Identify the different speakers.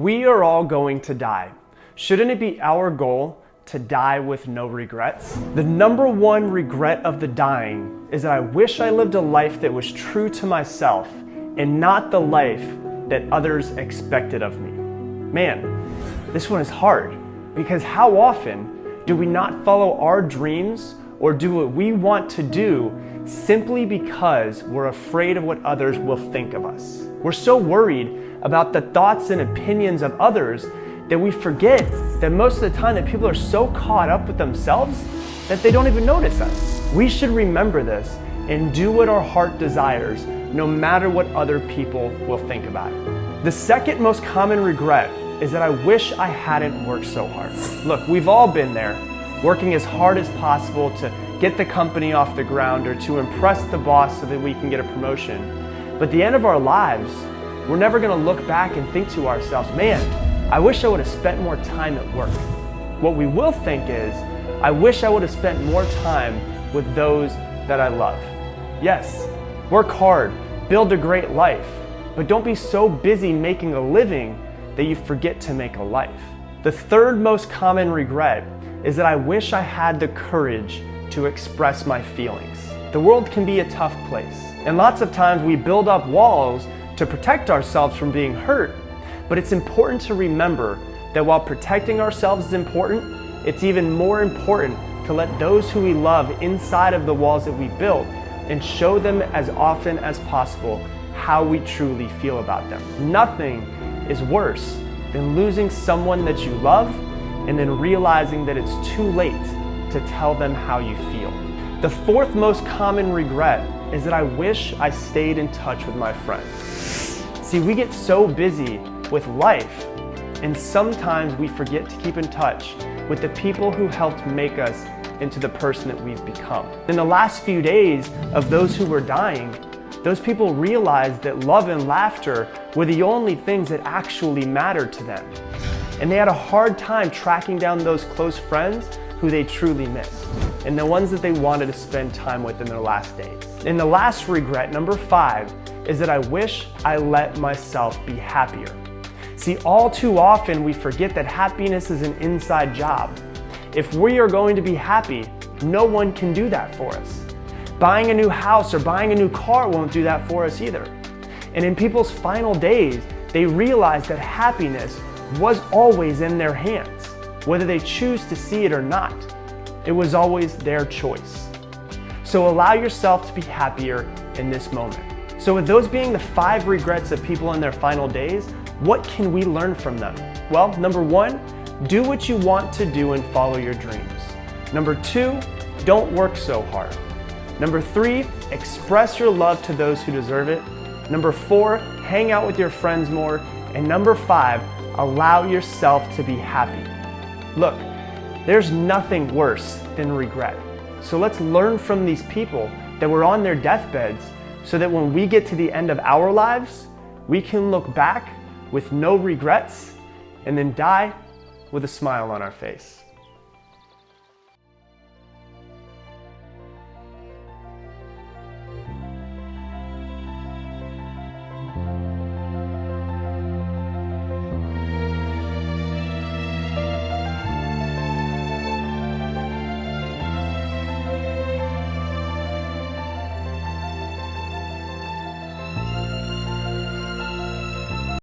Speaker 1: We are all going to die. Shouldn't it be our goal to die with no regrets? The number one regret of the dying is that I wish I lived a life that was true to myself and not the life that others expected of me. Man, this one is hard because how often do we not follow our dreams or do what we want to do simply because we're afraid of what others will think of us? We're so worried about the thoughts and opinions of others that we forget that most of the time that people are so caught up with themselves that they don't even notice us. We should remember this and do what our heart desires, no matter what other people will think about it. The second most common regret is that I wish I hadn't worked so hard. Look, we've all been there, working as hard as possible to get the company off the ground or to impress the boss so that we can get a promotion. But at the end of our lives, we're never gonna look back and think to ourselves, man, I wish I would have spent more time at work. What we will think is, I wish I would have spent more time with those that I love. Yes, work hard, build a great life, but don't be so busy making a living that you forget to make a life. The third most common regret is that I wish I had the courage to express my feelings. The world can be a tough place, and lots of times we build up walls to protect ourselves from being hurt, but it's important to remember that while protecting ourselves is important, it's even more important to let those who we love inside of the walls that we build and show them as often as possible how we truly feel about them. Nothing is worse than losing someone that you love and then realizing that it's too late to tell them how you feel. The fourth most common regret is that I wish I stayed in touch with my friends. See, we get so busy with life, and sometimes we forget to keep in touch with the people who helped make us into the person that we've become. In the last few days of those who were dying, those people realized that love and laughter were the only things that actually mattered to them. And they had a hard time tracking down those close friends who they truly missed, and the ones that they wanted to spend time with in their last days. And the last regret, number 5, is that I wish I let myself be happier. See, all too often we forget that happiness is an inside job. If we are going to be happy, no one can do that for us. Buying a new house or buying a new car won't do that for us either. And in people's final days, they realize that happiness was always in their hands. Whether they choose to see it or not, it was always their choice. So allow yourself to be happier in this moment. So with those being the 5 regrets of people in their final days, what can we learn from them? Well, number 1, do what you want to do and follow your dreams. Number 2, don't work so hard. Number 3, express your love to those who deserve it. Number 4, hang out with your friends more. And number 5, allow yourself to be happy. Look, there's nothing worse than regret. So let's learn from these people that were on their deathbeds so that when we get to the end of our lives, we can look back with no regrets and then die with a smile on our face.